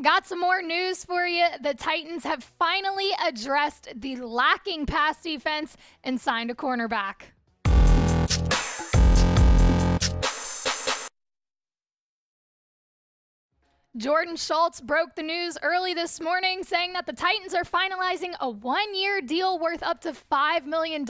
Got some more news for you. The Titans have finally addressed the lacking pass defense and signed a cornerback. Jordan Schultz broke the news early this morning, saying that the Titans are finalizing a one-year deal worth up to $5 million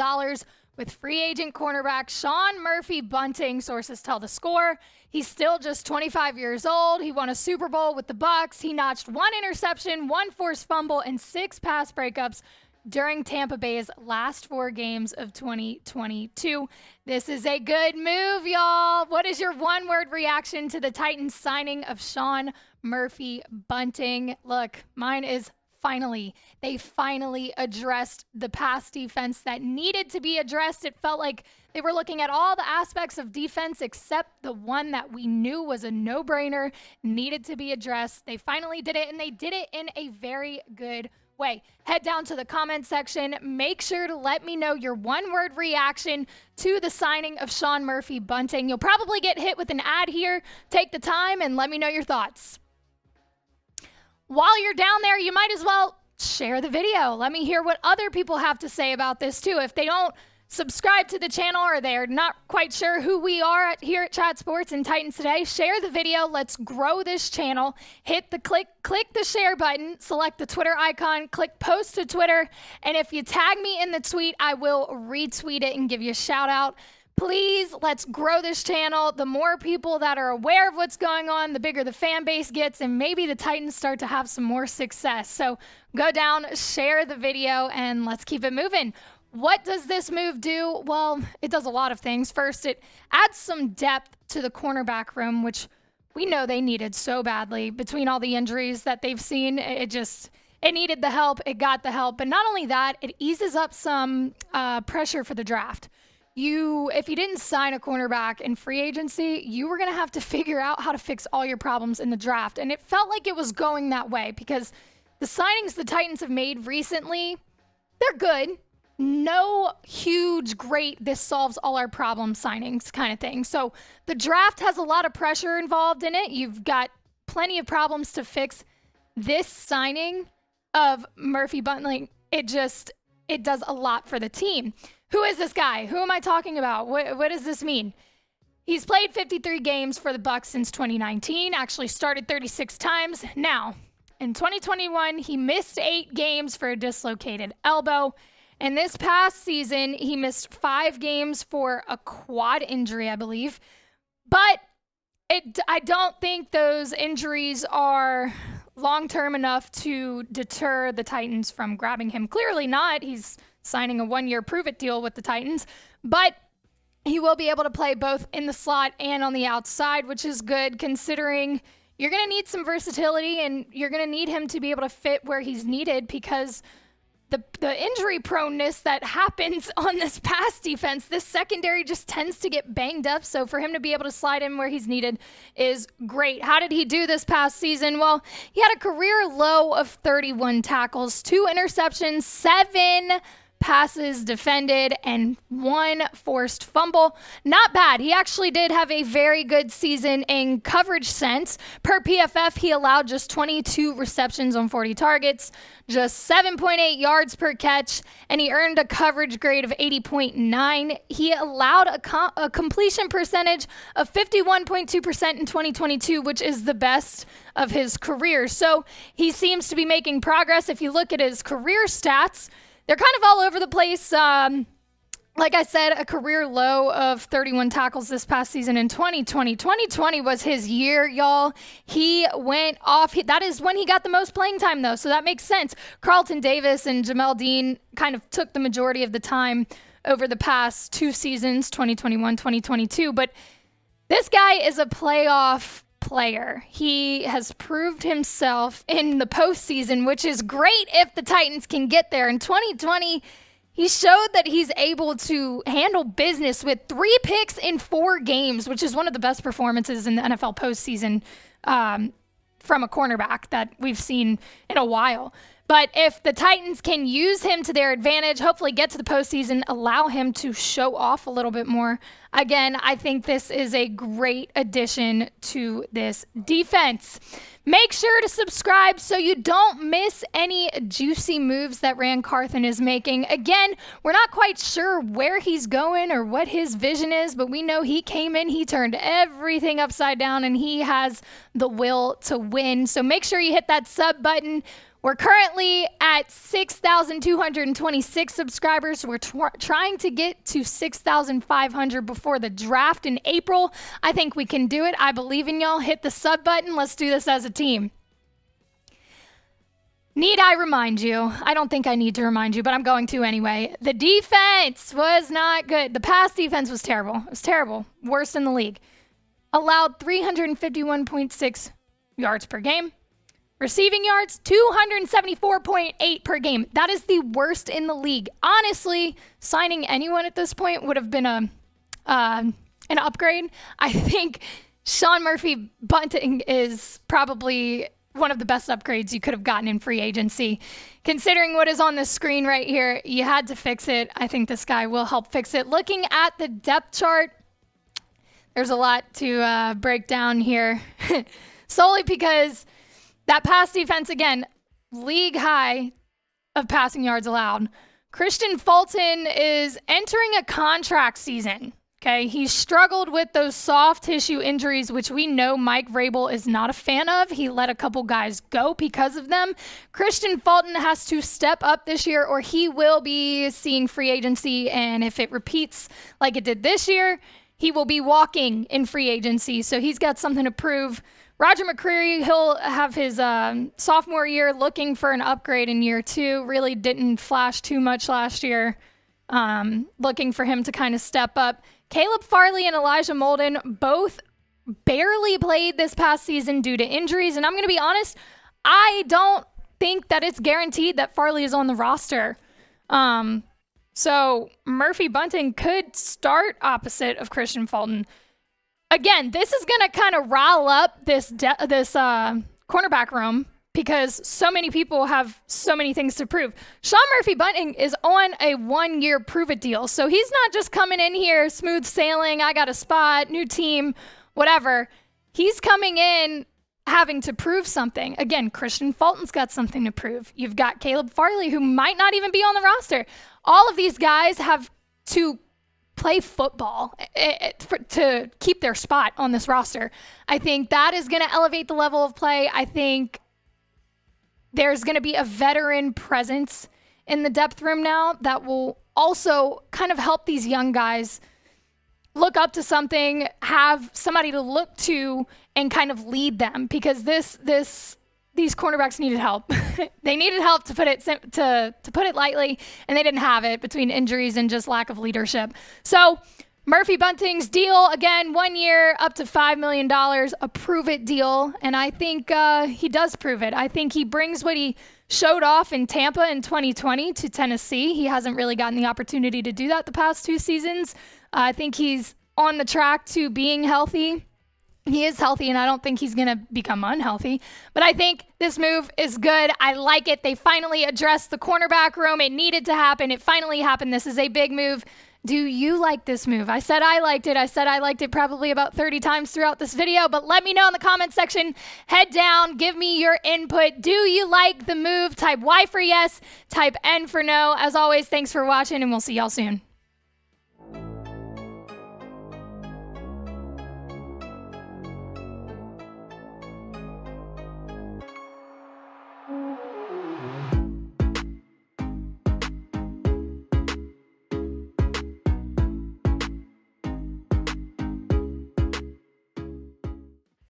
with free agent cornerback Sean Murphy-Bunting, sources tell The Score. He's still just 25 years old. He won a Super Bowl with the Bucs. He notched 1 interception, 1 forced fumble, and 6 pass breakups during Tampa Bay's last 4 games of 2022. This is a good move, y'all. What is your one-word reaction to the Titans signing of Sean Murphy-Bunting? Look, mine is finally. They finally addressed the pass defense that needed to be addressed. It felt like they were looking at all the aspects of defense except the one that we knew was a no-brainer, needed to be addressed. They finally did it, and they did it in a very good way. Head down to the comment section. Make sure to let me know your one-word reaction to the signing of Sean Murphy-Bunting. You'll probably get hit with an ad here. Take the time and let me know your thoughts. While you're down there, you might as well share the video. Let me hear what other people have to say about this too. If they don't subscribe to the channel or they're not quite sure who we are here at Chat Sports and Titans Today, share the video. Let's grow this channel. Hit the click the share button, select the Twitter icon, click post to Twitter, and if you tag me in the tweet, I will retweet it and give you a shout out. Please, let's grow this channel. The more people that are aware of what's going on, the bigger the fan base gets, and maybe the Titans start to have some more success. So go down, share the video, and let's keep it moving. What does this move do? Well, it does a lot of things. First, it adds some depth to the cornerback room, which we know they needed so badly. Between all the injuries that they've seen, it needed the help. It got the help. And not only that, it eases up some pressure for the draft. If you didn't sign a cornerback in free agency, you were going to have to figure out how to fix all your problems in the draft. And it felt like it was going that way because the signings the Titans have made recently, they're good. No huge, great, this solves all our problem signings kind of thing. So the draft has a lot of pressure involved in it. You've got plenty of problems to fix. This signing of Murphy-Bunting, it does a lot for the team. Who is this guy? Who am I talking about? What does this mean? He's played 53 games for the Bucs since 2019, actually started 36 times. Now, in 2021, he missed 8 games for a dislocated elbow. And this past season, he missed 5 games for a quad injury, I believe. But I don't think those injuries are long-term enough to deter the Titans from grabbing him. Clearly not. He's signing a 1-year prove-it deal with the Titans. But he will be able to play both in the slot and on the outside, which is good considering you're going to need some versatility and you're going to need him to be able to fit where he's needed because the injury proneness that happens on this pass defense, this secondary just tends to get banged up. So for him to be able to slide in where he's needed is great. How did he do this past season? Well, he had a career low of 31 tackles, 2 interceptions, 7 passes defended, and 1 forced fumble. Not bad. He actually did have a very good season in coverage sense. Per PFF, he allowed just 22 receptions on 40 targets, just 7.8 yards per catch, and he earned a coverage grade of 80.9. He allowed a completion percentage of 51.2% in 2022, which is the best of his career. So he seems to be making progress. If you look at his career stats, they're kind of all over the place. Like I said, a career low of 31 tackles this past season in 2020. 2020 was his year, y'all. He went off. That is when he got the most playing time, though, so that makes sense. Carlton Davis and Jamel Dean kind of took the majority of the time over the past 2 seasons, 2021, 2022. But this guy is a playoff player. He has proved himself in the postseason, which is great if the Titans can get there. In 2020, he showed that he's able to handle business with 3 picks in 4 games, which is one of the best performances in the NFL postseason from a cornerback that we've seen in a while. But if the Titans can use him to their advantage, hopefully get to the postseason, allow him to show off a little bit more, Again, I think this is a great addition to this defense. Make sure to subscribe so you don't miss any juicy moves that Rand Carthon is making. Again, we're not quite sure where he's going or what his vision is, but we know he came in, he turned everything upside down, and he has the will to win. So make sure you hit that sub button. We're currently at 6,226 subscribers. So we're trying to get to 6,500 before the draft in April. I think we can do it. I believe in y'all. Hit the sub button. Let's do this as a team. Need I remind you? I don't think I need to remind you, but I'm going to anyway. The defense was not good. The pass defense was terrible. It was terrible. Worst in the league. Allowed 351.6 yards per game. Receiving yards, 274.8 per game. That is the worst in the league. Honestly, signing anyone at this point would have been an upgrade. I think Sean Murphy-Bunting is probably one of the best upgrades you could have gotten in free agency. Considering what is on the screen right here, you had to fix it. I think this guy will help fix it. Looking at the depth chart, there's a lot to break down here. Solely because that pass defense, again, league high of passing yards allowed. Kristian Fulton is entering a contract season. Okay, he struggled with those soft tissue injuries, which we know Mike Vrabel is not a fan of. He let a couple guys go because of them. Kristian Fulton has to step up this year or he will be seeing free agency. And if it repeats like it did this year, he will be walking in free agency. So he's got something to prove. Roger McCreary, he'll have his sophomore year looking for an upgrade in year 2. Really didn't flash too much last year. Looking for him to kind of step up. Caleb Farley and Elijah Molden both barely played this past season due to injuries. And I'm going to be honest, I don't think that it's guaranteed that Farley is on the roster. So Murphy-Bunting could start opposite of Kristian Fulton. Again, this is going to kind of rile up this cornerback room because so many people have so many things to prove. Sean Murphy-Bunting is on a 1-year prove-it deal. So he's not just coming in here smooth sailing, I got a spot, new team, whatever. He's coming in having to prove something. Again, Kristian Fulton's got something to prove. You've got Caleb Farley, who might not even be on the roster. All of these guys have to play football to keep their spot on this roster. I think that is going to elevate the level of play. I think there's going to be a veteran presence in the depth room now that will also kind of help these young guys look up to something, have somebody to look to and kind of lead them, because these cornerbacks needed help. They needed help, to put it lightly, and they didn't have it between injuries and just lack of leadership. So Murphy-Bunting's deal, again, 1 year, up to $5 million, a prove-it deal, and I think he does prove it. I think he brings what he showed off in Tampa in 2020 to Tennessee. He hasn't really gotten the opportunity to do that the past 2 seasons. I think he's on the track to being healthy. He is healthy, and I don't think he's going to become unhealthy. But I think this move is good. I like it. They finally addressed the cornerback room. It needed to happen. It finally happened. This is a big move. Do you like this move? I said I liked it. I said I liked it probably about 30 times throughout this video, but let me know in the comment section. Head down. Give me your input. Do you like the move? Type Y for yes. Type N for no. As always, thanks for watching, and we'll see y'all soon.